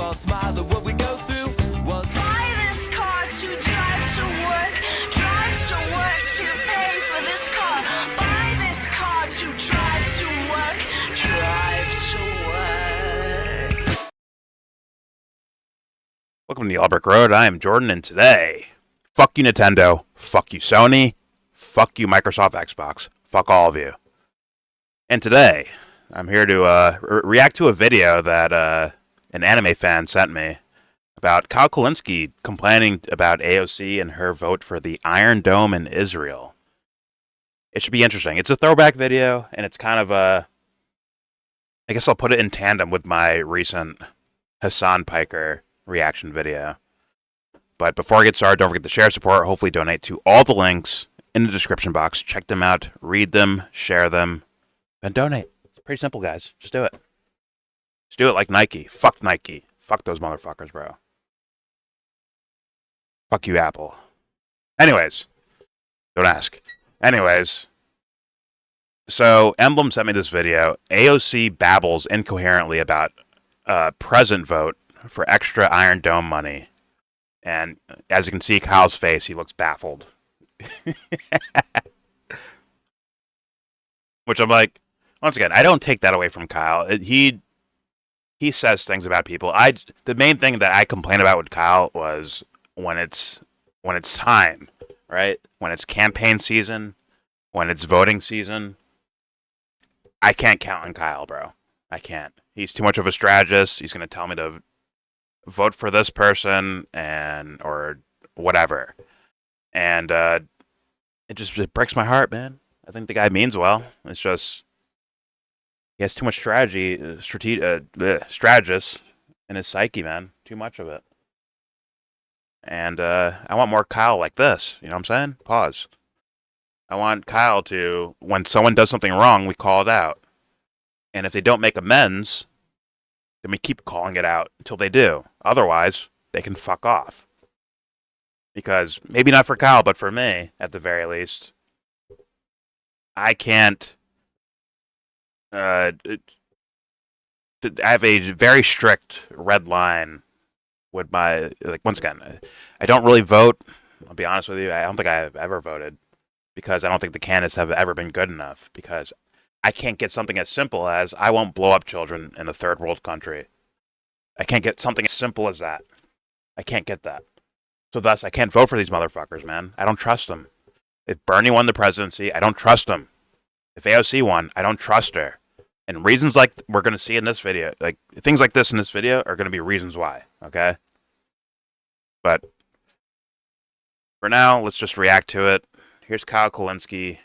all smile at what we go through. Was Buy this car to drive to work to pay for this car. Buy this car to drive to work to work. Welcome to YellBro Road. I am Jordan, and today, fuck you Nintendo, fuck you Sony, fuck you Microsoft Xbox, fuck all of you. And today, I'm here to react to a video that an anime fan sent me about Kyle Kulinski complaining about AOC and her vote for the Iron Dome in Israel. It should be interesting. It's a throwback video, and it's kind of a... I guess I'll put it in tandem with my recent Hassan Piker reaction video. But before I get started, don't forget to share, support, hopefully donate to all the links in the description box. Check them out, read them, share them, and donate. It's pretty simple, guys. Just do it. Just do it like Nike. Fuck Nike. Fuck those motherfuckers, bro. Fuck you, Apple. Anyways. Don't ask. Anyways. So, Emblem sent me this video. AOC babbles incoherently about present vote for extra Iron Dome money. And as you can see, Kyle's face, he looks baffled. Which I'm like, once again, I don't take that away from Kyle. He says things about people. The main thing that I complain about with Kyle was when it's time, right? When it's campaign season, when it's voting season. I can't count on Kyle, bro. I can't. He's too much of a strategist. He's going to tell me to vote for this person or whatever. And it breaks my heart, man. I think the guy means well. It's just he has too much strategist in his psyche, man. Too much of it. And I want more Kyle like this. You know what I'm saying? Pause. I want Kyle to, when someone does something wrong, we call it out. And if they don't make amends, then we keep calling it out until they do. Otherwise, they can fuck off. Because, maybe not for Kyle, but for me, at the very least, I can't... I have a very strict red line with my... Like, once again, I don't really vote. I'll be honest with you. I don't think I've ever voted. Because I don't think the candidates have ever been good enough. Because I can't get something as simple as I won't blow up children in a third world country. I can't get something as simple as that. I can't get that. So thus, I can't vote for these motherfuckers, man. I don't trust them. If Bernie won the presidency, I don't trust him. If AOC won, I don't trust her. And reasons like we're going to see in this video, like things like this in this video are going to be reasons why, okay? But for now, let's just react to it. Here's Kyle Kulinski,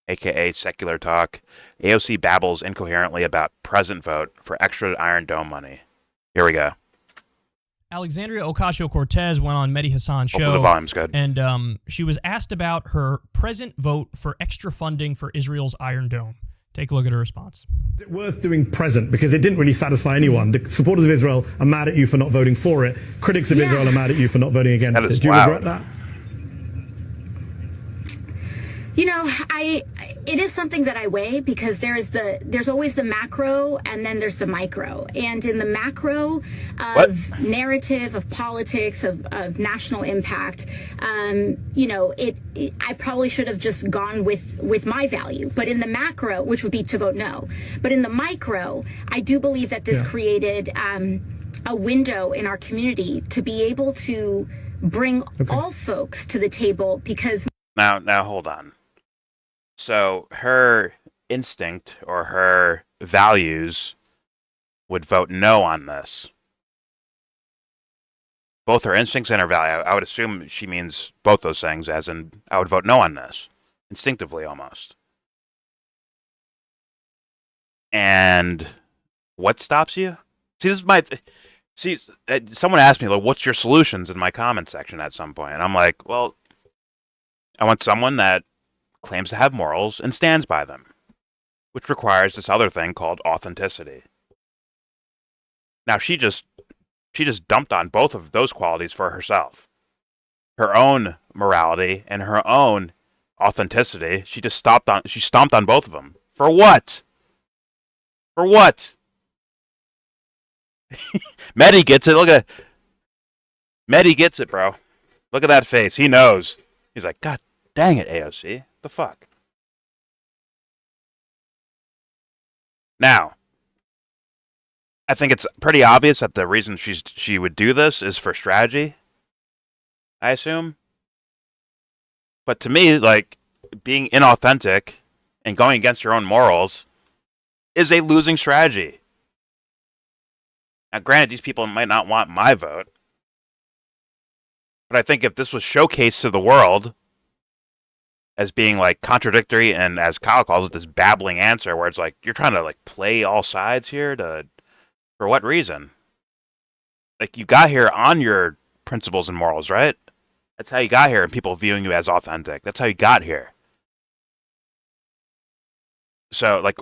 a.k.a. Secular Talk. AOC babbles incoherently about present vote for extra Iron Dome money. Here we go. Alexandria Ocasio-Cortez went on Mehdi Hassan's show. Hopefully the volume's good. And she was asked about her present vote for extra funding for Israel's Iron Dome. Take a look at her response. Is it worth doing present? Because it didn't really satisfy anyone. The supporters of Israel are mad at you for not voting for it. Critics of Israel are mad at you for not voting against it. Do you regret that? You know, it is something that I weigh because there's always the macro and then there's the micro. And in the macro of narrative, of politics, of national impact, you know, I probably should have just gone with my value. But in the macro, which would be to vote no. But in the micro, I do believe that this created a window in our community to be able to bring all folks to the table because... Now hold on. So her instinct or her values would vote no on this. Both her instincts and her value. I would assume she means both those things, as in I would vote no on this. Instinctively, almost. And what stops you? See, this is my... See, someone asked me, like, what's your solutions in my comment section at some point? And I'm like, well, I want someone that claims to have morals and stands by them, which requires this other thing called authenticity. Now, she just dumped on both of those qualities for herself. Her own morality and her own authenticity. She stomped on both of them. For what? For what? Medi gets it. Look at Medi gets it, bro. Look at that face. He knows. He's like, God dang it, AOC. The fuck? Now, I think it's pretty obvious that the reason she would do this is for strategy, I assume. But to me, like, being inauthentic and going against your own morals is a losing strategy. Now, granted, these people might not want my vote, but I think if this was showcased to the world as being, like, contradictory and, as Kyle calls it, this babbling answer where it's like, you're trying to, like, play all sides here for what reason? Like, you got here on your principles and morals, right? That's how you got here, and people viewing you as authentic. That's how you got here. So, like,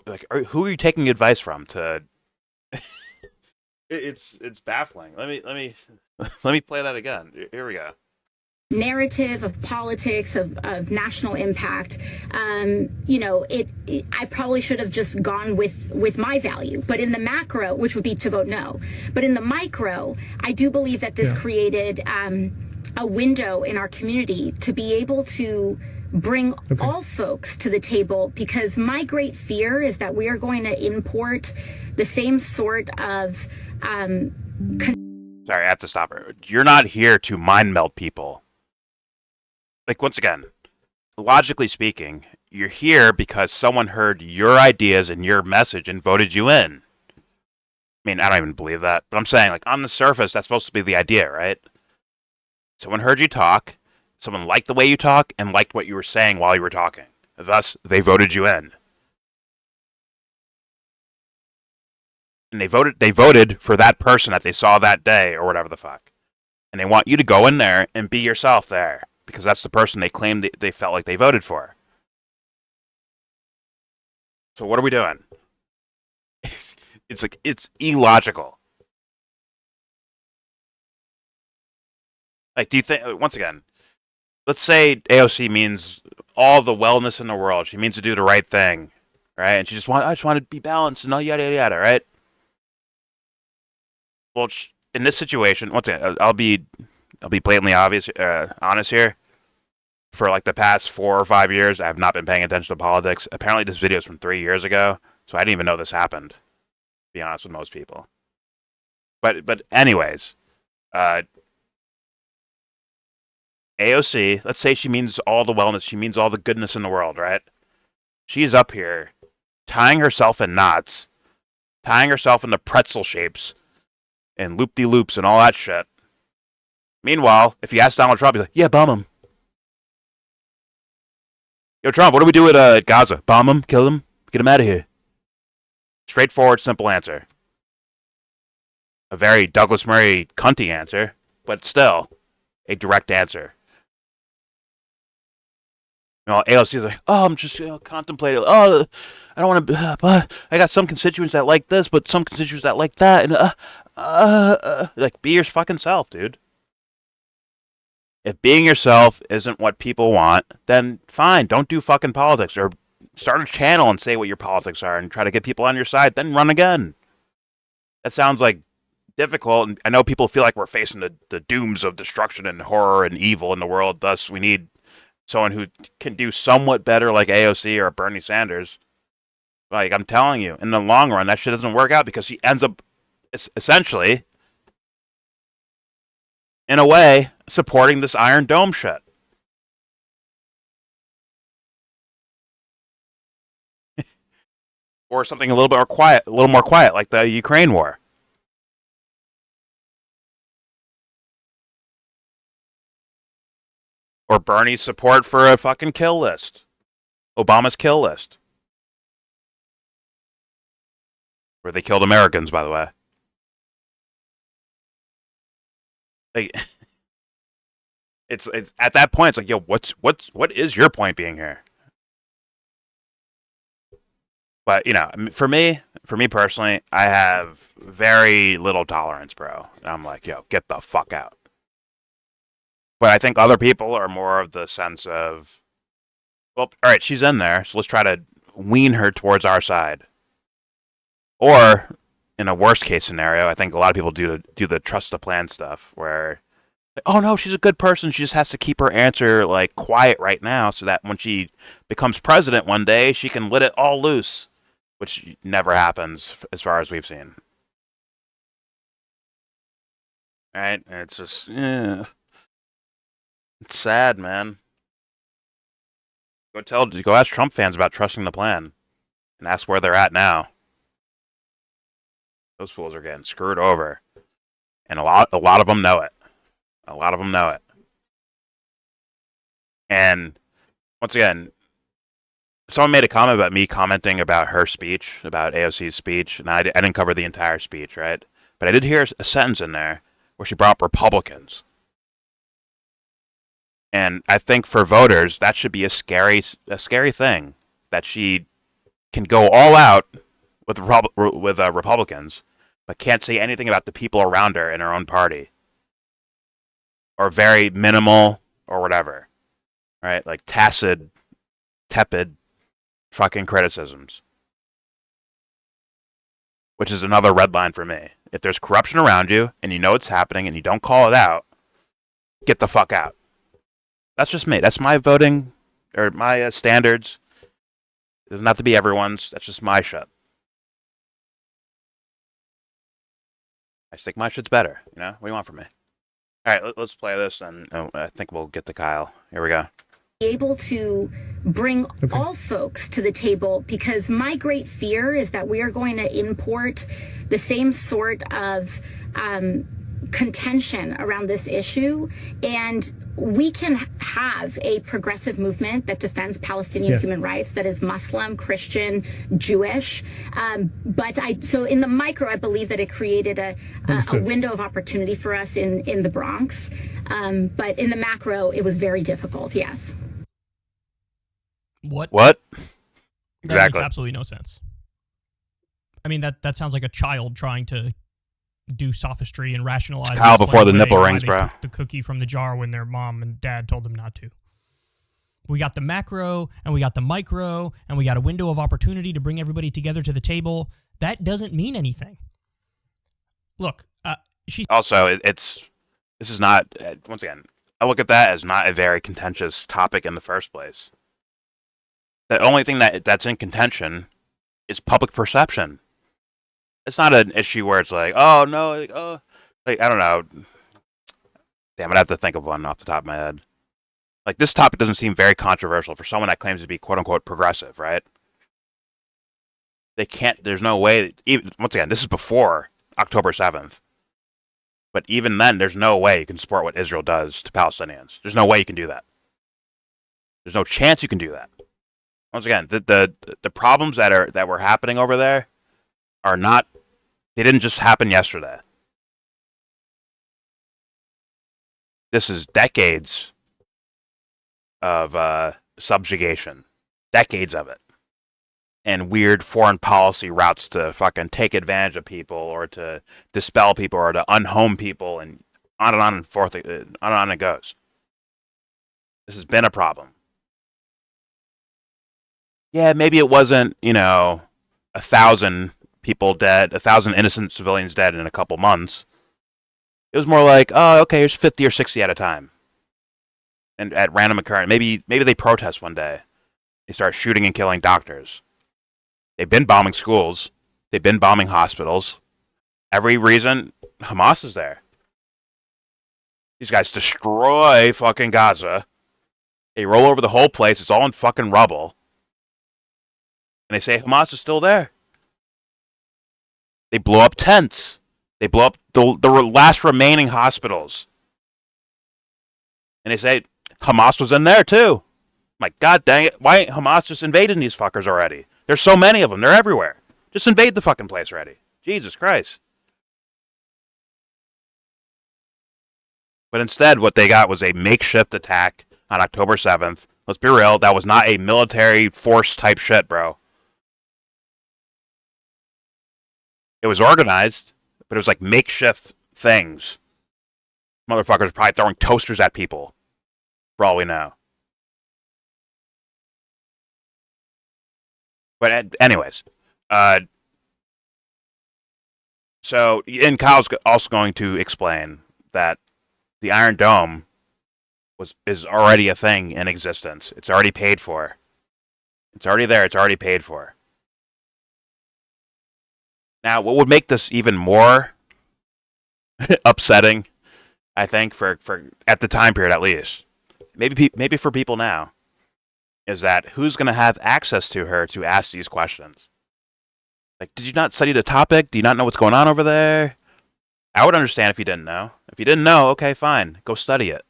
who are you taking advice from? To it's baffling. Let me play that again. Here we go. Narrative of politics of national impact. I probably should have just gone with my value, but in the macro, which would be to vote no, but in the micro, I do believe that this created a window in our community to be able to bring all folks to the table, because my great fear is that we are going to import the same sort of sorry, I have to stop her. You're not here to mind meld people. Like, once again, logically speaking, you're here because someone heard your ideas and your message and voted you in. I mean, I don't even believe that, but I'm saying, like, on the surface, that's supposed to be the idea, right? Someone heard you talk, someone liked the way you talk, and liked what you were saying while you were talking. Thus, they voted you in. And they voted for that person that they saw that day, or whatever the fuck. And they want you to go in there and be yourself there, because that's the person they claimed they felt like they voted for. So what are we doing? It's illogical. Like, do you think, once again, let's say AOC means all the wellness in the world. She means to do the right thing, right? And I just want to be balanced and all yada yada yada, right? Well, in this situation, once again, I'll be blatantly honest here. For like the past 4 or 5 years, I have not been paying attention to politics. Apparently, this video is from 3 years ago, so I didn't even know this happened. To be honest with most people. But anyways, AOC, let's say she means all the wellness, she means all the goodness in the world, right? She's up here tying herself in knots, tying herself into pretzel shapes and loop-de-loops and all that shit. Meanwhile, if you ask Donald Trump, he's like, yeah, bomb him. Yo, Trump, what do we do at Gaza? Bomb him? Kill him? Get him out of here. Straightforward, simple answer. A very Douglas Murray cunty answer, but still a direct answer. You know, AOC is like, oh, I'm just contemplating. Oh, I don't want to. But I got some constituents that like this, but some constituents that like that, and like, be your fucking self, dude. If being yourself isn't what people want, then fine, don't do fucking politics, or start a channel and say what your politics are and try to get people on your side, then run again. That sounds like difficult, and I know people feel like we're facing the dooms of destruction and horror and evil in the world, thus we need someone who can do somewhat better like AOC or Bernie Sanders. Like, I'm telling you, in the long run, that shit doesn't work out, because he ends up essentially, in a way, supporting this Iron Dome shit. Or something a little more quiet, like the Ukraine war. Or Bernie's support for a fucking kill list. Obama's kill list. Where they killed Americans, by the way. Like, it's at that point, it's like, yo, what is your point being here? But, you know, for me personally, I have very little tolerance, bro. I'm like, yo, get the fuck out. But I think other people are more of the sense of, well, all right, she's in there, so let's try to wean her towards our side. Or, in a worst case scenario, I think a lot of people do the trust the plan stuff where, oh no, she's a good person. She just has to keep her answer like quiet right now, so that when she becomes president one day, she can let it all loose, which never happens as far as we've seen. Right? And it's just, it's sad, man. Go ask Trump fans about trusting the plan, and ask where they're at now. Those fools are getting screwed over, and a lot of them know it. A lot of them know it. And once again, someone made a comment about me commenting about her speech, about AOC's speech, and I didn't cover the entire speech, right? But I did hear a sentence in there where she brought up Republicans. And I think for voters, that should be a scary thing, that she can go all out with Republicans, but can't say anything about the people around her in her own party, or very minimal or whatever, right? Like tepid fucking criticisms, which is another red line for me. If there's corruption around you and you know it's happening and you don't call it out, get the fuck out. That's just me. That's my voting, or my standards. It doesn't have to be everyone's. That's just my shit. I just think my shit's better. You know? What do you want from me? All right, let's play this, and I think we'll get to Kyle. Here we go. Be able to bring all folks to the table, because my great fear is that we are going to import the same sort of contention around this issue, and we can have a progressive movement that defends Palestinian human rights, that is Muslim, Christian, Jewish. So in the micro, I believe that it created a window of opportunity for us in the Bronx. But in the macro, it was very difficult. Yes. What? What? That Exactly. makes absolutely no sense. I mean, that sounds like a child trying to do sophistry and rationalize. It's Kyle before the nipple rings, bro. The cookie from the jar when their mom and dad told them not to. We got the macro, and we got the micro, and we got a window of opportunity to bring everybody together to the table. That doesn't mean anything. Look, she's also, this is not, once again, I look at that as not a very contentious topic in the first place. The only thing that's in contention is public perception. It's not an issue where it's like, oh no, I don't know. Damn, I'd have to think of one off the top of my head. Like, this topic doesn't seem very controversial for someone that claims to be quote unquote progressive, right? There's no way, once again, this is before October 7th. But even then, there's no way you can support what Israel does to Palestinians. There's no way you can do that. There's no chance you can do that. Once again, the problems that were happening over there they didn't just happen yesterday. This is decades of subjugation. Decades of it. And weird foreign policy routes to fucking take advantage of people, or to dispel people, or to unhome people, and on and forth, on and on it goes. This has been a problem. Yeah, maybe it wasn't, 1,000 people dead, 1,000 innocent civilians dead in a couple months. It was more like, oh, okay, here's 50 or 60 at a time. And at random occurrence, maybe they protest one day. They start shooting and killing doctors. They've been bombing schools. They've been bombing hospitals. Every reason, Hamas is there. These guys destroy fucking Gaza. They roll over the whole place. It's all in fucking rubble. And they say Hamas is still there. They blow up tents. They blow up the last remaining hospitals. And they say Hamas was in there too. Like, god dang it. Why ain't Hamas just invading these fuckers already? There's so many of them. They're everywhere. Just invade the fucking place already. Jesus Christ. But instead, what they got was a makeshift attack on October 7th. Let's be real. That was not a military force type shit, bro. It was organized, but it was like makeshift things. Motherfuckers probably throwing toasters at people, for all we know. But anyways, So, and Kyle's also going to explain that the Iron Dome is already a thing in existence. It's already paid for. It's already there. It's already paid for. Now, what would make this even more upsetting, I think, for at the time period at least, maybe for people now, is that who's going to have access to her to ask these questions? Like, did you not study the topic? Do you not know what's going on over there? I would understand if you didn't know. If you didn't know, okay, fine. Go study it.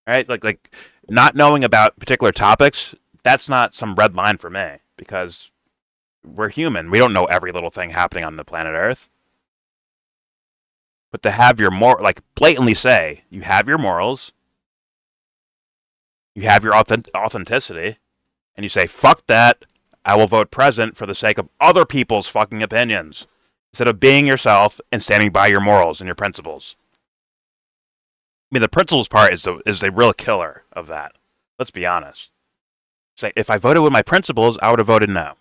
Right? Like not knowing about particular topics, that's not some red line for me, because we're human. We don't know every little thing happening on the planet Earth. But to have your blatantly say, you have your morals, you have your authenticity, and you say, fuck that, I will vote present for the sake of other people's fucking opinions, instead of being yourself and standing by your morals and your principles. I mean, the principles part is the real killer of that. Let's be honest. Say, if I voted with my principles, I would have voted no.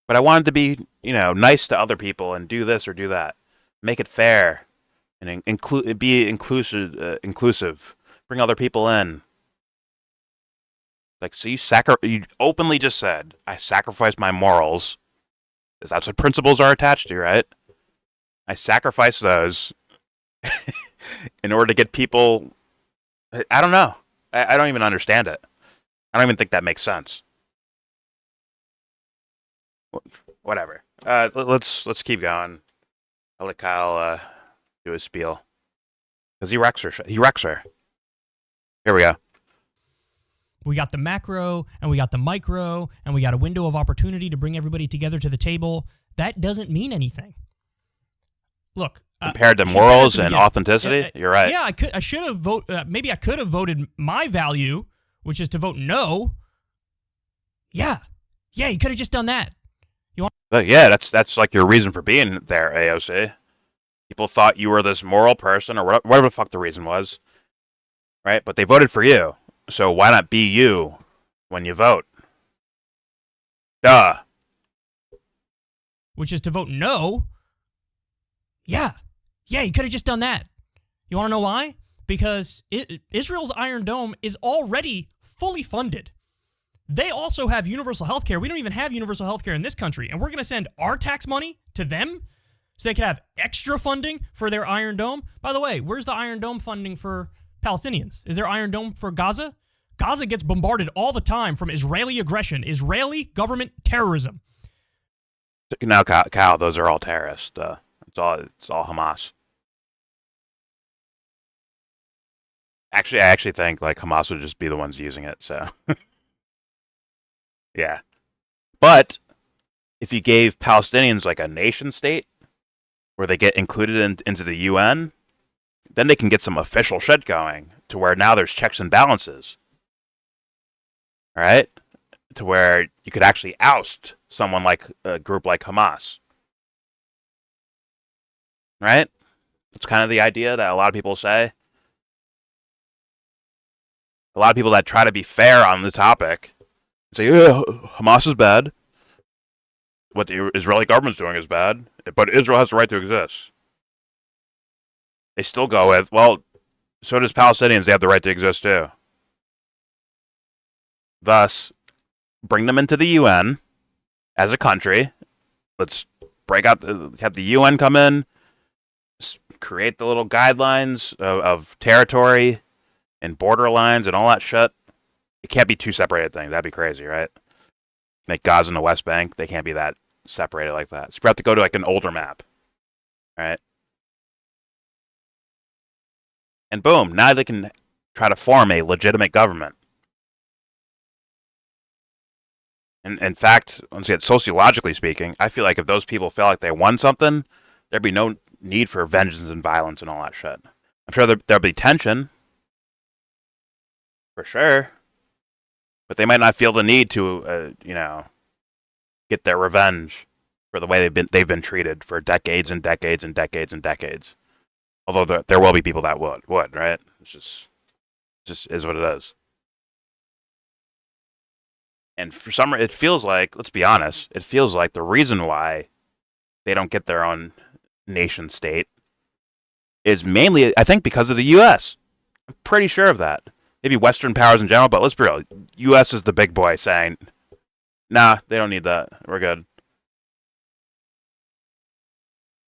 But I wanted to be, nice to other people and do this or do that. Make it fair and be inclusive. Bring other people in. Like, so you openly just said, I sacrificed my morals. Because that's what principles are attached to, right? I sacrificed those in order to get people. I don't know. I don't even understand it. I don't even think that makes sense. Whatever. Let's keep going. I'll let Kyle do his spiel, because he wrecks her. Here we go. We got the macro, and we got the micro, and we got a window of opportunity to bring everybody together to the table. That doesn't mean anything. Look, compared to morals and authenticity, you're right. Yeah, I should have voted. Maybe I could have voted my value, which is to vote no. Yeah, you could have just done that. Yeah, that's like your reason for being there, AOC. People thought you were this moral person, or whatever the fuck the reason was, right? But they voted for you, so why not be you when you vote? Duh. Which is to vote no. Yeah, you could have just done that. You want to know why? Because Israel's Iron Dome is already fully funded. They also have universal health care. We don't even have universal health care in this country. And we're going to send our tax money to them so they can have extra funding for their Iron Dome. By the way, where's the Iron Dome funding for Palestinians? Is there Iron Dome for Gaza? Gaza gets bombarded all the time from Israeli aggression, Israeli government terrorism. Now, Kyle, those are all terrorists. It's all Hamas. Actually, I actually think like Hamas would just be the ones using it. So, yeah. But if you gave Palestinians like a nation state where they get included into the UN, then they can get some official shit going to where now there's checks and balances. All right? To where you could actually oust someone like a group like Hamas. Right? That's kind of the idea that a lot of people say. A lot of people that try to be fair on the topic say, yeah, Hamas is bad. What the Israeli government's doing is bad. But Israel has the right to exist. They still go with, well, so does Palestinians. They have the right to exist too. Thus, bring them into the UN as a country. Let's have the UN come in, create the little guidelines of territory and border lines and all that shit. It can't be two separated things. That'd be crazy, right? Like Gaza and the West Bank, they can't be that separated like that. So you have to go to like an older map, right? And boom, now they can try to form a legitimate government. And in fact, once again, sociologically speaking, I feel like if those people feel like they won something, there'd be no need for vengeance and violence and all that shit. I'm sure there'll be tension, for sure, but they might not feel the need to, get their revenge for the way they've been treated for decades and decades and decades and decades. Although there will be people that would, right? It's just is what it is. And for some reason, it feels like, let's be honest, it feels like the reason why they don't get their own nation state is mainly, I think, because of the U.S. I'm pretty sure of that. Maybe Western powers in general, but let's be real. U.S. is the big boy saying, nah, they don't need that. We're good.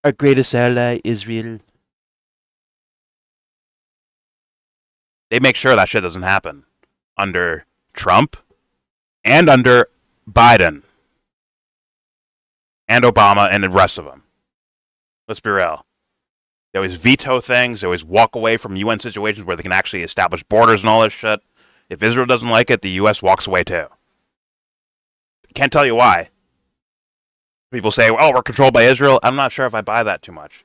Our greatest ally, Israel. They make sure that shit doesn't happen under Trump and under Biden and Obama and the rest of them. Let's be real. They always veto things. They always walk away from UN situations where they can actually establish borders and all this shit. If Israel doesn't like it, the U.S. walks away too. Can't tell you why. People say, oh, we're controlled by Israel. I'm not sure if I buy that too much.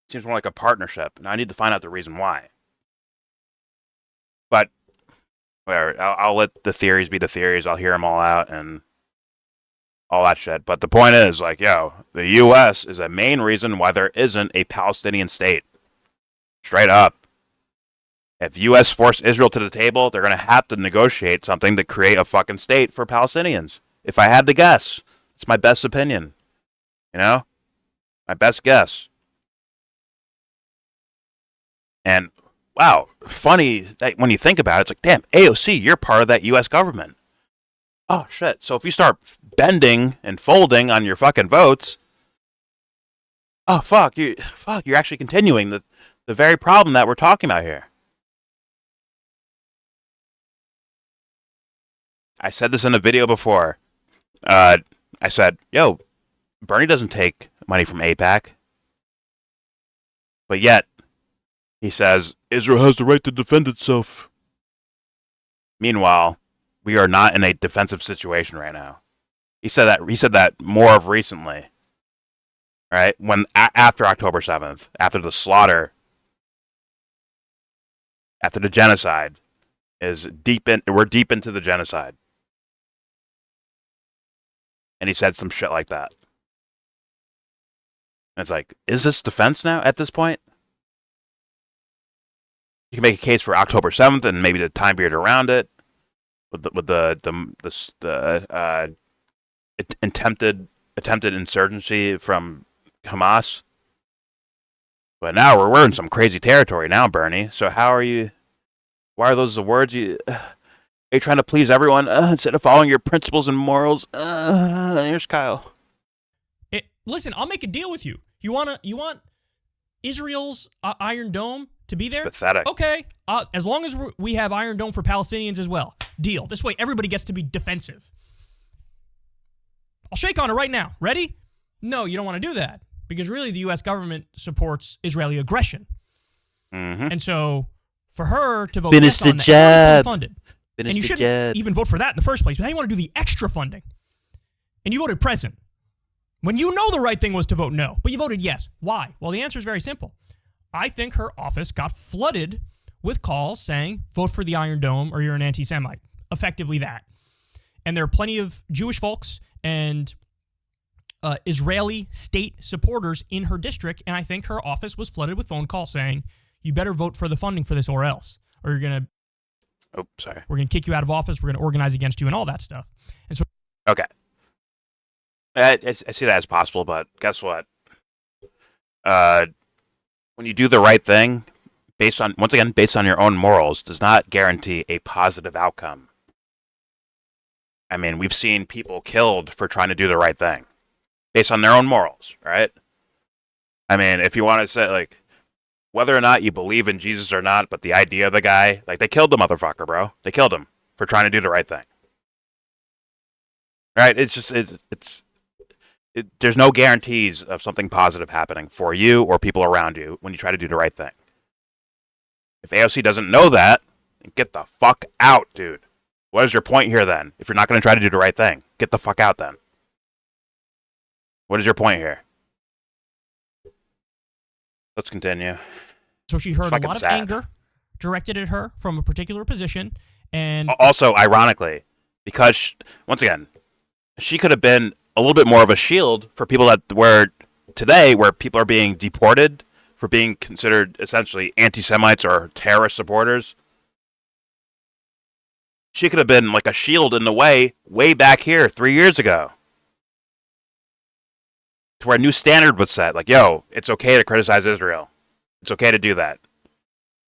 It seems more like a partnership. Now I need to find out the reason why. But whatever, I'll let the theories be the theories. I'll hear them all out and all that shit. But the point is, like, yo, the U.S. is a main reason why there isn't a Palestinian state. Straight up. If U.S. force Israel to the table, they're going to have to negotiate something to create a fucking state for Palestinians. If I had to guess. It's my best opinion. You know? My best guess. And wow, funny that when you think about it, it's like, damn, AOC, you're part of that U.S. government. Oh, shit. So if you start bending and folding on your fucking votes, oh, you're actually continuing the very problem that we're talking about here. I said this in a video before. I said, yo, Bernie doesn't take money from AIPAC. But yet, he says, Israel has the right to defend itself. Meanwhile, we are not in a defensive situation right now. He said that more of recently. Right? When after October 7th, after the slaughter, after the genocide, we're deep into the genocide. And he said some shit like that. And it's like, is this defense now at this point? You can make a case for October 7th and maybe the time period around it, with the attempted insurgency from Hamas. But now we're in some crazy territory now, Bernie. So why are those the words you? Are you trying to please everyone instead of following your principles and morals? Here's Kyle. Listen, I'll make a deal with you. You want Israel's Iron Dome to be there? It's pathetic. Okay. As long as we have Iron Dome for Palestinians as well. Deal. This way, everybody gets to be defensive. I'll shake on it right now. Ready? No, you don't want to do that because really the U.S. government supports Israeli aggression. Mm-hmm. And so for her to vote finish yes on the that, job. Funded. Finish and you the shouldn't job. even vote for that in the first place. But now you want to do the extra funding. And you voted present. When you know the right thing was to vote no, but you voted yes. Why? Well, the answer is very simple. I think her office got flooded with calls saying, vote for the Iron Dome or you're an anti-Semite. Effectively that. And there are plenty of Jewish folks and Israeli state supporters in her district, and I think her office was flooded with phone calls saying, you better vote for the funding for this or else, or you're going to... Oh, sorry. We're going to kick you out of office. We're going to organize against you and all that stuff. And so, okay. I see that as possible, but guess what? When you do the right thing, based on your own morals, does not guarantee a positive outcome. I mean, we've seen people killed for trying to do the right thing, based on their own morals, right? I mean, if you want to say, like, whether or not you believe in Jesus or not, but the idea of the guy, like, they killed the motherfucker, bro. They killed him for trying to do the right thing. Right? There's no guarantees of something positive happening for you or people around you when you try to do the right thing. If AOC doesn't know that, then get the fuck out, dude. What is your point here then? If you're not going to try to do the right thing, get the fuck out then. What is your point here? Let's continue. So she heard a lot of sad. anger directed at her from a particular position. And also, ironically, because, once again, she could have been a little bit more of a shield for people where people are being deported for being considered essentially anti-Semites or terrorist supporters. She could have been like a shield in the way back here 3 years ago. To where a new standard was set. Like, yo, it's okay to criticize Israel. It's okay to do that.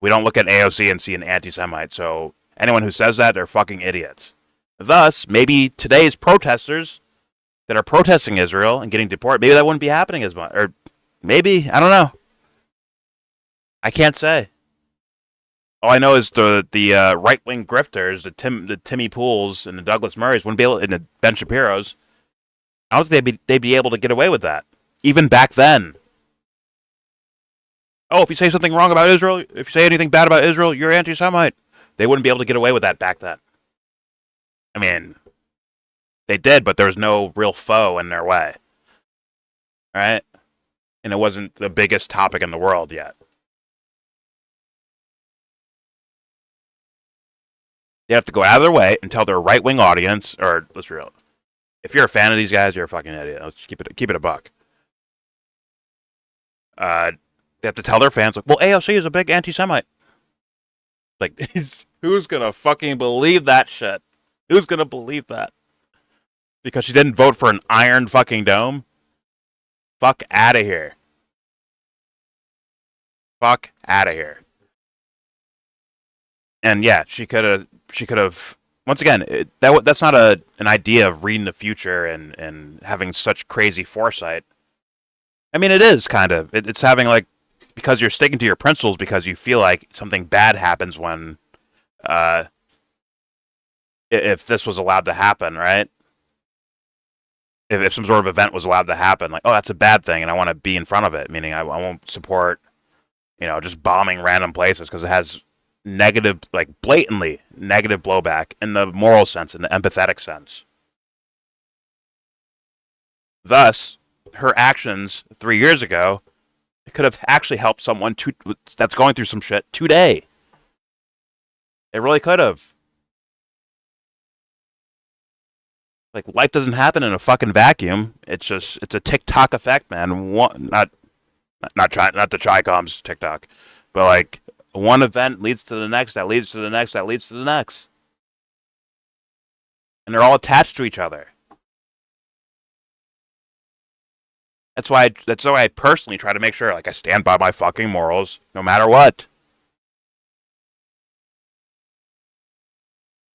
We don't look at AOC and see an anti-Semite, so anyone who says that, they're fucking idiots. Thus, maybe today's protesters that are protesting Israel and getting deported, maybe that wouldn't be happening as much. Or maybe, I don't know. I can't say. All I know is the right-wing grifters, the Timmy Pools and the Douglas Murrays wouldn't be able, and the Ben Shapiros, I don't think they'd be able to get away with that. Even back then. Oh, if you say something wrong about Israel, if you say anything bad about Israel, you're anti-Semite. They wouldn't be able to get away with that back then. I mean, they did, but there was no real foe in their way. All right? And it wasn't the biggest topic in the world yet. They have to go out of their way and tell their right-wing audience, or let's be real, if you're a fan of these guys, you're a fucking idiot. Let's keep it a buck. They have to tell their fans, like, well, AOC is a big anti-Semite. Like, who's gonna fucking believe that shit? Who's gonna believe that? Because she didn't vote for an iron fucking dome? Fuck out of here. Fuck out of here. And yeah, she could have. Once again, that's not an idea of reading the future and having such crazy foresight. I mean, it is kind of. It's having like, because you're sticking to your principles because you feel like something bad happens when, if this was allowed to happen, right? If some sort of event was allowed to happen, like, oh, that's a bad thing, and I want to be in front of it. Meaning, I won't support, just bombing random places because it has negative, like blatantly negative blowback in the moral sense, in the empathetic sense. Thus, her actions 3 years ago could have actually helped someone that's going through some shit today. It really could have. Like, life doesn't happen in a fucking vacuum. It's a TikTok effect, man. Not the Chi-Com's TikTok, but like, one event leads to the next, that leads to the next, that leads to the next. And they're all attached to each other. That's why I personally try to make sure, like, I stand by my fucking morals, no matter what.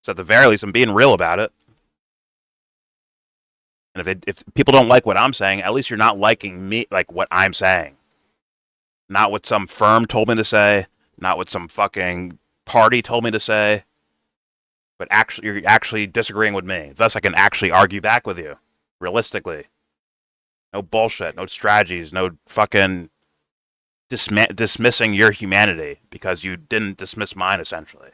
So at the very least, I'm being real about it. And if people don't like what I'm saying, at least you're not liking me, like what I'm saying. Not what some firm told me to say, not what some fucking party told me to say, but you're actually disagreeing with me. Thus, I can actually argue back with you, realistically. No bullshit, no strategies, no fucking dismissing your humanity because you didn't dismiss mine, essentially.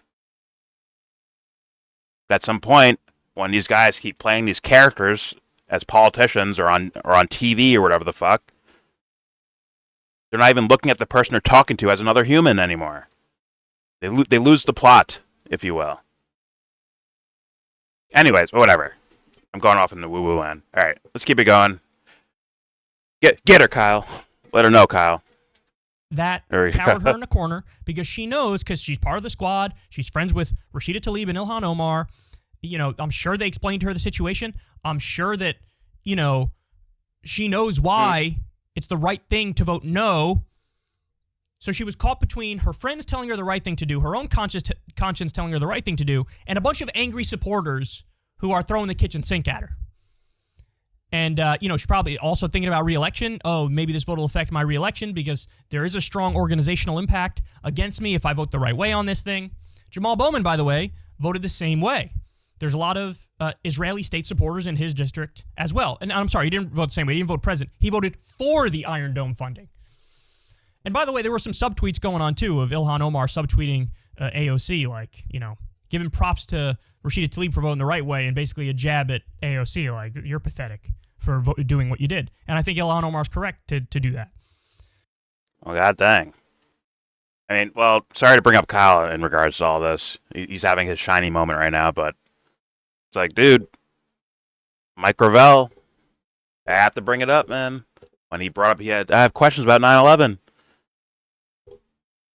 At some point, when these guys keep playing these characters as politicians or on TV or whatever the fuck, they're not even looking at the person they're talking to as another human anymore. They lose the plot, if you will. Anyways, whatever. I'm going off in the woo-woo land. All right, let's keep it going. Get her, Kyle. Let her know, Kyle. That cowered her in a corner because she knows, because she's part of the squad, she's friends with Rashida Tlaib and Ilhan Omar. I'm sure they explained to her the situation. I'm sure that, she knows why it's the right thing to vote no. So she was caught between her friends telling her the right thing to do, her own conscience telling her the right thing to do, and a bunch of angry supporters who are throwing the kitchen sink at her. And, she's probably also thinking about re-election. Oh, maybe this vote will affect my re-election because there is a strong organizational impact against me if I vote the right way on this thing. Jamal Bowman, by the way, voted the same way. There's a lot of Israeli state supporters in his district as well. And I'm sorry, he didn't vote the same way. He didn't vote present. He voted for the Iron Dome funding. And by the way, there were some subtweets going on, too, of Ilhan Omar subtweeting AOC, like, giving props to Rashida Tlaib for voting the right way and basically a jab at AOC, like, you're pathetic for doing what you did. And I think Ilhan Omar's correct to do that. Well, god dang. I mean, well, sorry to bring up Kyle in regards to all this. He's having his shiny moment right now, but it's like, dude, Mike Gravel, I have to bring it up, man. When he brought up, I have questions about 9/11.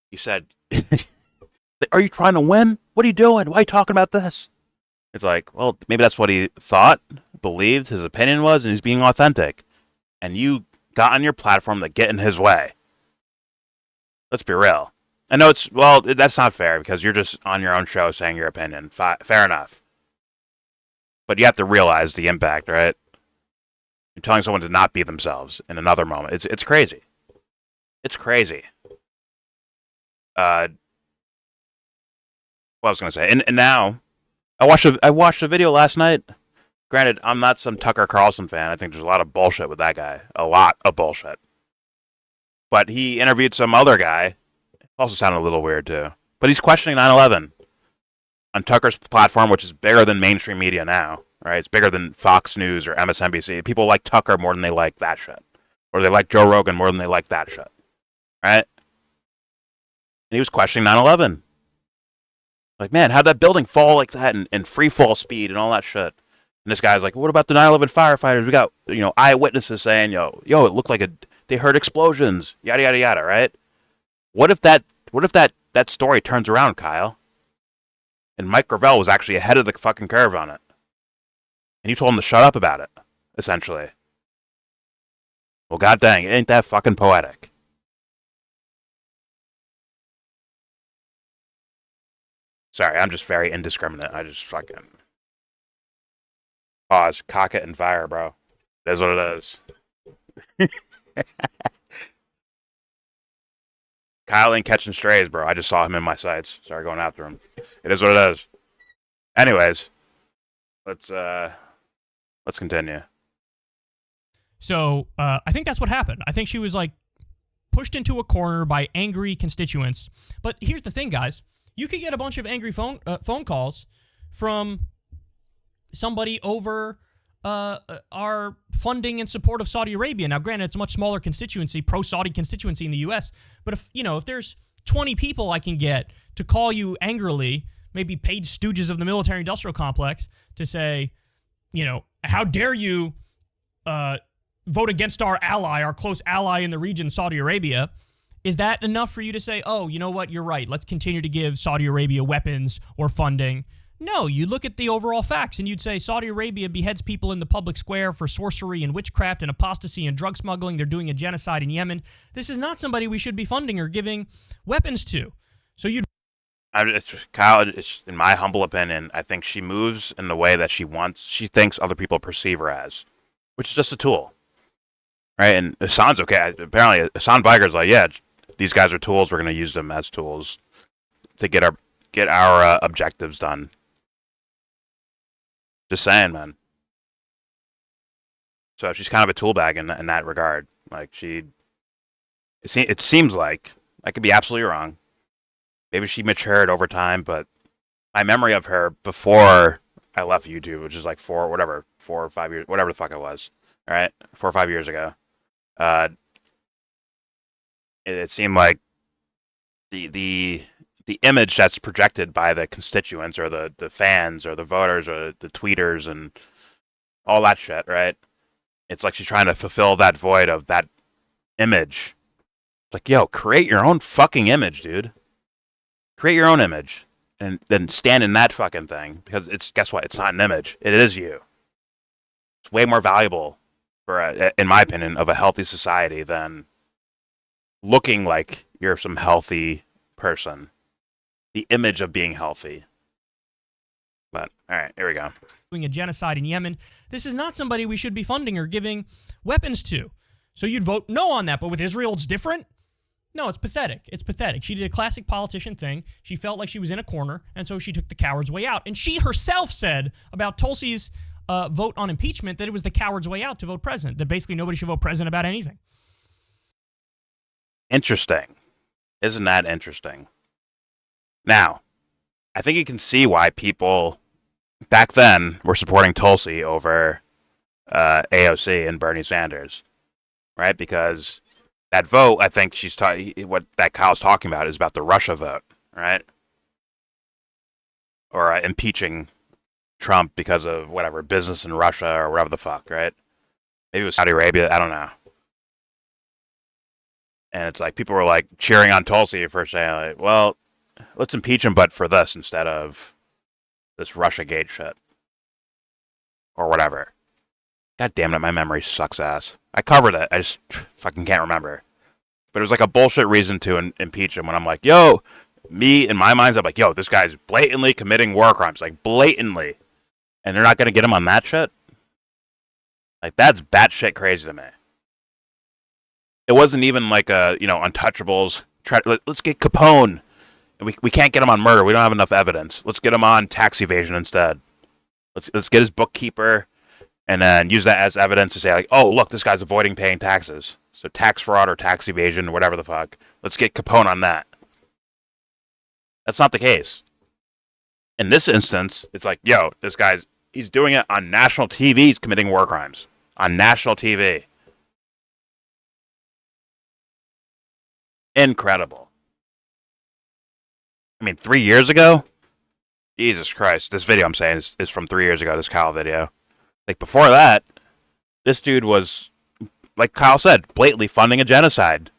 He said, are you trying to win? What are you doing? Why are you talking about this? It's like, well, maybe that's what he thought, believed, his opinion was, and he's being authentic. And you got on your platform to get in his way. Let's be real. I know that's not fair because you're just on your own show saying your opinion. Fair enough. But you have to realize the impact, right? You're telling someone to not be themselves in another moment. It's crazy. It's crazy. What I was going to say. And now, I watched a video last night. Granted, I'm not some Tucker Carlson fan. I think there's a lot of bullshit with that guy. A lot of bullshit. But he interviewed some other guy. Also sounded a little weird, too. But he's questioning 9/11 on Tucker's platform, which is bigger than mainstream media now. Right? It's bigger than Fox News or MSNBC. People like Tucker more than they like that shit. Or they like Joe Rogan more than they like that shit. Right? And he was questioning 9/11. Like, man, how'd that building fall like that in free fall speed and all that shit? And this guy's like, what about the 9/11 firefighters? We got, eyewitnesses saying, yo, it looked like they heard explosions, yada, yada, yada, right? What if that story turns around, Kyle? And Mike Gravel was actually ahead of the fucking curve on it. And you told him to shut up about it, essentially. Well, god dang, ain't that fucking poetic? Sorry, I'm just very indiscriminate. I just fucking pause, cock it, and fire, bro. It is what it is. Kyle ain't catching strays, bro. I just saw him in my sights. Started going after him. It is what it is. Anyways, let's continue. So I think that's what happened. I think she was like pushed into a corner by angry constituents. But here's the thing, guys. You could get a bunch of angry phone calls from somebody over our funding and support of Saudi Arabia. Now, granted, it's a much smaller constituency, pro-Saudi constituency in the U.S., but if there's 20 people I can get to call you angrily, maybe paid stooges of the military-industrial complex, to say, how dare you vote against our ally, our close ally in the region, Saudi Arabia, is that enough for you to say, oh, you know what, you're right, let's continue to give Saudi Arabia weapons or funding? No, you look at the overall facts and you'd say Saudi Arabia beheads people in the public square for sorcery and witchcraft and apostasy and drug smuggling. They're doing a genocide in Yemen. This is not somebody we should be funding or giving weapons to. So Kyle, it's, in my humble opinion, I think she moves in the way that she thinks other people perceive her as, which is just a tool. Right? And Hassan's okay. Apparently, Hassan Biker's like, yeah, these guys are tools. We're going to use them as tools to get our objectives done. Just saying, man. So she's kind of a tool bag in that regard. Like it seems like, I could be absolutely wrong. Maybe she matured over time, but my memory of her before I left YouTube, which is like 4 or 5 years, whatever the fuck it was. All right, 4 or 5 years ago. It seemed like the image that's projected by the constituents or the fans or the voters or the tweeters and all that shit, right? It's like she's trying to fulfill that void of that image. It's like, yo, create your own fucking image, dude. Create your own image and then stand in that fucking thing, because guess what? It's not an image. It is you. It's way more valuable for, in my opinion, of a healthy society than looking like you're some healthy person. The image of being healthy. But, all right, here we go. Doing a genocide in Yemen. This is not somebody we should be funding or giving weapons to. So you'd vote no on that, but with Israel, it's different? No, it's pathetic. It's pathetic. She did a classic politician thing. She felt like she was in a corner, and so she took the coward's way out. And she herself said about Tulsi's vote on impeachment that it was the coward's way out to vote president, that basically nobody should vote president about anything. Interesting. Isn't that interesting? Now, I think you can see why people back then were supporting Tulsi over AOC and Bernie Sanders, right? Because that vote, I think what that Kyle's talking about is about the Russia vote, right? Or impeaching Trump because of whatever, business in Russia or whatever the fuck, right? Maybe it was Saudi Arabia, I don't know. And it's like people were like cheering on Tulsi for saying, like, well, let's impeach him, but for this instead of this Russiagate shit. or whatever. God damn it, my memory sucks ass. I covered it. I just fucking can't remember. But it was like a bullshit reason to impeach him when I'm like, yo, me, in my mind, I'm like, yo, this guy's blatantly committing war crimes. Like, blatantly. And they're not going to get him on that shit? Like, that's batshit crazy to me. It wasn't even like a, Untouchables. Let's get Capone. We can't get him on murder. We don't have enough evidence. Let's get him on tax evasion instead. Let's get his bookkeeper and then use that as evidence to say, like, oh, look, this guy's avoiding paying taxes. So tax fraud or tax evasion or whatever the fuck. Let's get Capone on that. That's not the case. In this instance, it's like, yo, he's doing it on national TV. He's committing war crimes. On national TV. Incredible. I mean, 3 years ago? Jesus Christ. This video I'm saying is from 3 years ago, this Kyle video. Like, before that, this dude was, like Kyle said, blatantly funding a genocide.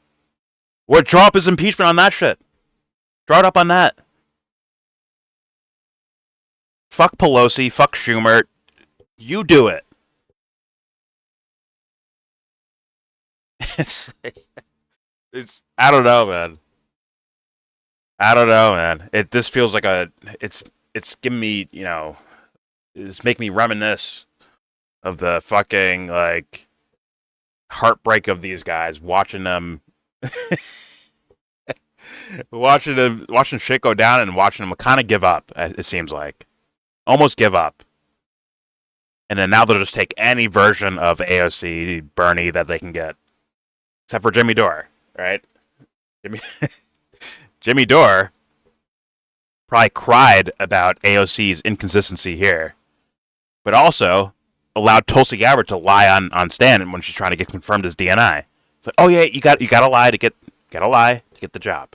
Draw up his impeachment on that shit. Draw it up on that. Fuck Pelosi, fuck Schumer. You do it. I don't know, man. This feels like it's giving me, it's making me reminisce of the fucking, like, heartbreak of these guys, watching them, watching shit go down and watching them kind of give up, it seems like. Almost give up. And then now they'll just take any version of AOC, Bernie that they can get. Except for Jimmy Dore, right? Jimmy Dore probably cried about AOC's inconsistency here, but also allowed Tulsi Gabbard to lie on stand when she's trying to get confirmed as DNI. It's like, oh yeah, you got to lie to get the job.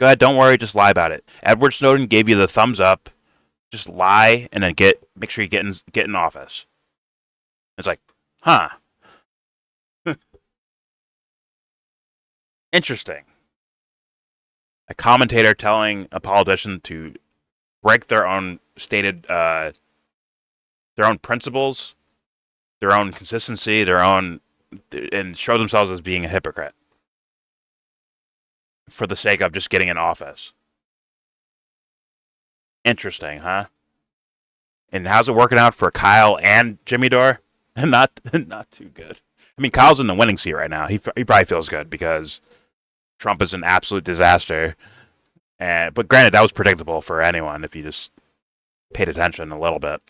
Go ahead, don't worry, just lie about it. Edward Snowden gave you the thumbs up. Just lie and then make sure you get in office. It's like, huh. Interesting. A commentator telling a politician to break their own stated, their own principles, their own consistency, and show themselves as being a hypocrite for the sake of just getting in office. Interesting, huh? And how's it working out for Kyle and Jimmy Dore? Not too good. I mean, Kyle's in the winning seat right now. He probably feels good because Trump is an absolute disaster. But granted, that was predictable for anyone if you just paid attention a little bit.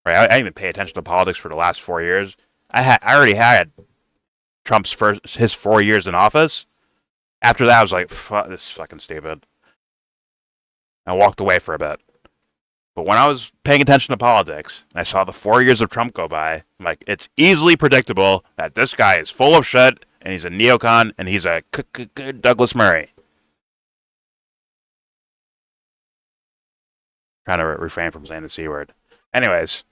Right? I didn't even pay attention to politics for the last 4 years. I already had Trump's his 4 years in office. After that, I was like, fuck, this is fucking stupid. I walked away for a bit. But when I was paying attention to politics, and I saw the 4 years of Trump go by, I'm like, it's easily predictable that this guy is full of shit, and he's a neocon, and he's a Douglas Murray. Trying to refrain from saying the C word. Anyways,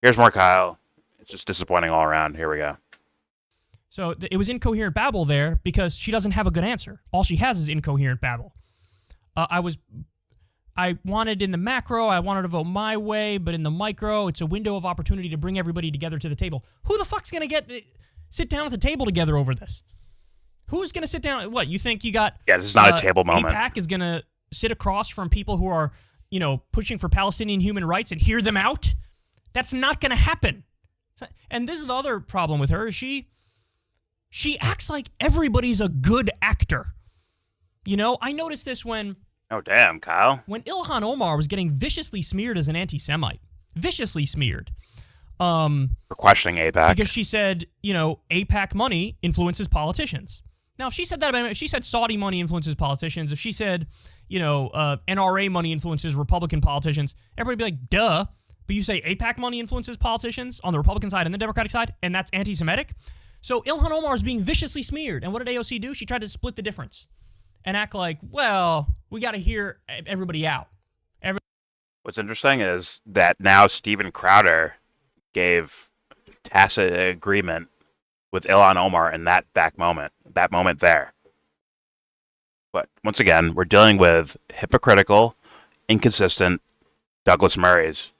here's more Kyle. It's just disappointing all around. Here we go. So it was incoherent babble there because she doesn't have a good answer. All she has is incoherent babble. I wanted in the macro, I wanted to vote my way, but in the micro, it's a window of opportunity to bring everybody together to the table. Who the fuck's going to sit down at the table together over this? Who's going to sit down? What, you think you got... Yeah, this is not a table moment. AIPAC is going to sit across from people who are, pushing for Palestinian human rights and hear them out? That's not going to happen. And this is the other problem with her. She acts like everybody's a good actor. I noticed this when... Oh, damn, Kyle. When Ilhan Omar was getting viciously smeared as an anti-Semite. Viciously smeared. For questioning AIPAC. Because she said, AIPAC money influences politicians. Now, if she said that, if she said Saudi money influences politicians, if she said, NRA money influences Republican politicians, everybody would be like, duh. But you say AIPAC money influences politicians on the Republican side and the Democratic side, and that's anti-Semitic? So Ilhan Omar is being viciously smeared. And what did AOC do? She tried to split the difference and act like, well, we got to hear everybody out. What's interesting is that now Steven Crowder gave tacit agreement with Ilhan Omar in that moment there. But once again, we're dealing with hypocritical, inconsistent Douglas Murrays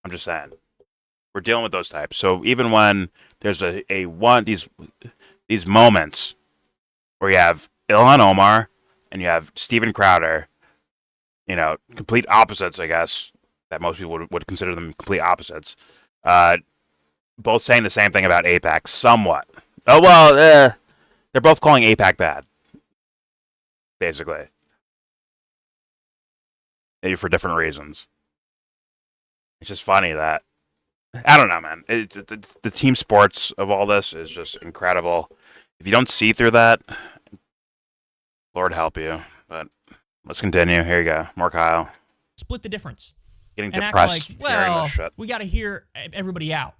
I'm just saying. We're dealing with those types. So even when there's these moments where you have Ilhan Omar and you have Steven Crowder, complete opposites, I guess, that most people would consider them complete opposites, both saying the same thing about AIPAC somewhat. Oh, well, they're both calling AIPAC bad, basically. Maybe for different reasons. It's just funny that, I don't know, man. The team sports of all this is just incredible. If you don't see through that, Lord help you. But let's continue. Here you go. More Kyle. Split the difference. Getting and depressed act like, hearing well, this shit. we got to hear everybody out.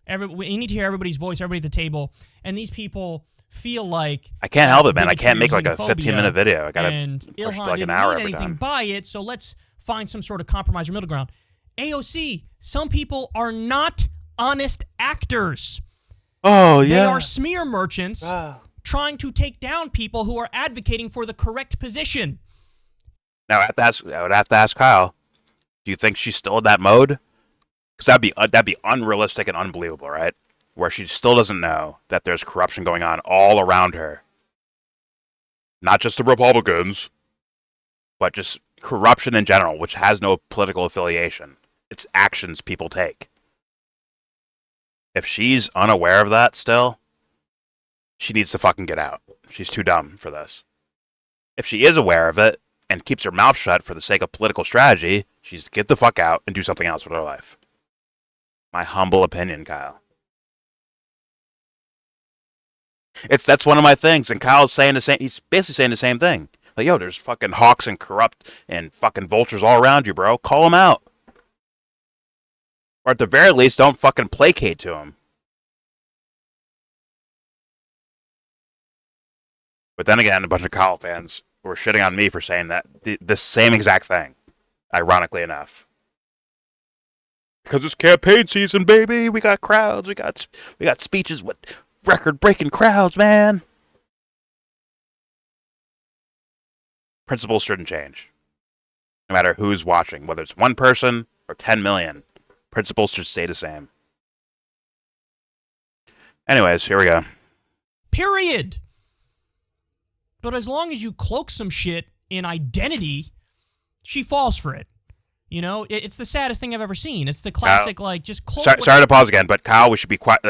We need to hear everybody's voice, everybody at the table. And these people feel like... I can't help it, man. I can't make like a 15-minute video. I got to push Ilhan like an didn't hour mean every anything time. by it, so let's find some sort of compromise or middle ground. AOC, some people are not honest actors. Oh, yeah. They are smear merchants trying to take down people who are advocating for the correct position. Now, I would have to ask Kyle, do you think she's still in that mode? Because that'd be unrealistic and unbelievable, right? Where she still doesn't know that there's corruption going on all around her. Not just the Republicans, but just corruption in general, which has no political affiliation. It's actions people take. If she's unaware of that still, she needs to fucking get out. She's too dumb for this. If she is aware of it and keeps her mouth shut for the sake of political strategy, she needs to get the fuck out and do something else with her life. My humble opinion, Kyle. That's one of my things, and Kyle's saying the same. He's basically saying the same thing. Like, yo, there's fucking hawks and corrupt and fucking vultures all around you, bro. Call them out. Or at the very least, don't fucking placate to them. But then again, a bunch of Kyle fans were shitting on me for saying that the same exact thing, ironically enough. Because it's campaign season, baby. We got crowds. We got speeches with record-breaking crowds, man. Principles shouldn't change. No matter who's watching, whether it's one person or 10 million. Principles should stay the same. Anyways, here we go. Period. But as long as you cloak some shit in identity, she falls for it. You know, it's the saddest thing I've ever seen. It's the classic, just cloak. Sorry to pause again, but Kyle, we should be quiet.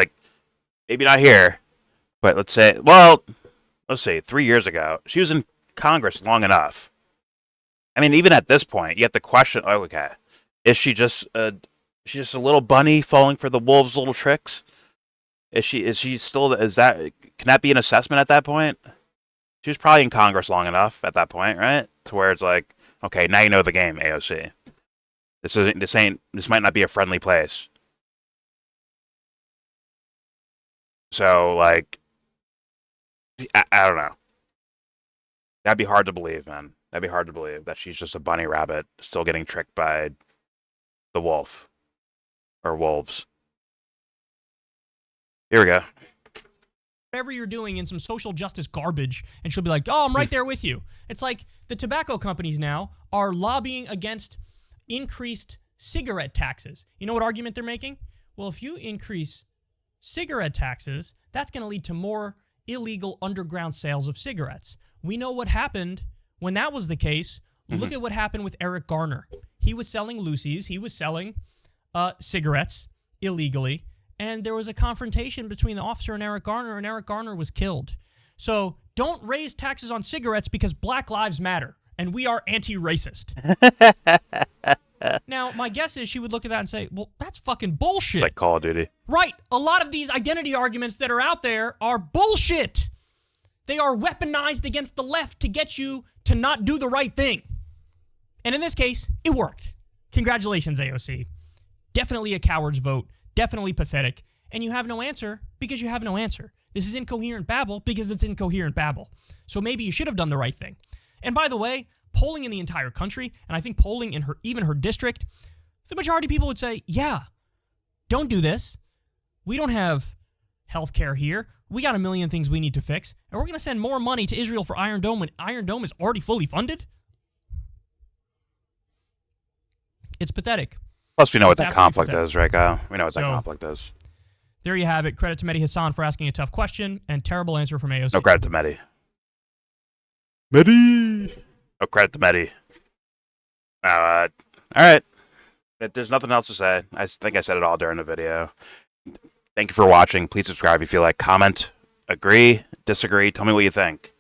Maybe not here, but let's say, 3 years ago, she was in Congress long enough. I mean, even at this point, you have to question, okay, is she just a little bunny falling for the wolves' little tricks? Can that be an assessment at that point? She was probably in Congress long enough at that point, right? To where it's like, okay, now you know the game, AOC. This might not be a friendly place. So, I don't know. That'd be hard to believe, man. That'd be hard to believe that she's just a bunny rabbit still getting tricked by the wolf. Or wolves. Here we go. Whatever you're doing in some social justice garbage, and she'll be like, oh, I'm right there with you. It's like the tobacco companies now are lobbying against increased cigarette taxes. You know what argument they're making? Well, if you increase cigarette taxes, that's going to lead to more illegal underground sales of cigarettes. We know what happened when that was the case. Look at what happened with Eric Garner. He was selling Lucy's. He was selling cigarettes illegally. And there was a confrontation between the officer and Eric Garner was killed. So don't raise taxes on cigarettes because Black Lives Matter, and we are anti-racist. Now, my guess is she would look at that and say, well, that's fucking bullshit. It's like Call of Duty. Right. A lot of these identity arguments that are out there are bullshit. They are weaponized against the left to get you to not do the right thing. And in this case, it worked. Congratulations, AOC. Definitely a coward's vote. Definitely pathetic. And you have no answer because you have no answer. This is incoherent babble because it's incoherent babble. So maybe you should have done the right thing. And by the way, polling in the entire country, and I think polling in even her district, the majority of people would say, yeah, don't do this. We don't have health care here. We got a million things we need to fix. And we're going to send more money to Israel for Iron Dome when Iron Dome is already fully funded? It's pathetic. Plus, we know what It's that absolutely conflict pathetic. is, right, Kyle? We know what that So- conflict is. There you have it. Credit to Mehdi Hassan for asking a tough question, and terrible answer from AOC. No credit to Mehdi. Mehdi! No credit to Mehdi. All right. There's nothing else to say. I think I said it all during the video. Thank you for watching. Please subscribe if you feel like. Comment, agree, disagree. Tell me what you think.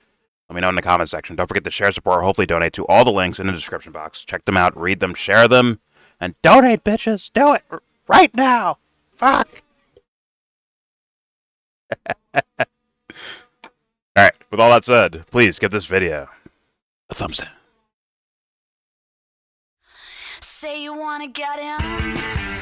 Let me know in the comment section. Don't forget to share, support, hopefully donate to all the links in the description box. Check them out, read them, share them, and donate, bitches. Do it right now. Fuck. Alright, with all that said, please give this video a thumbs down. Say you wanna get in.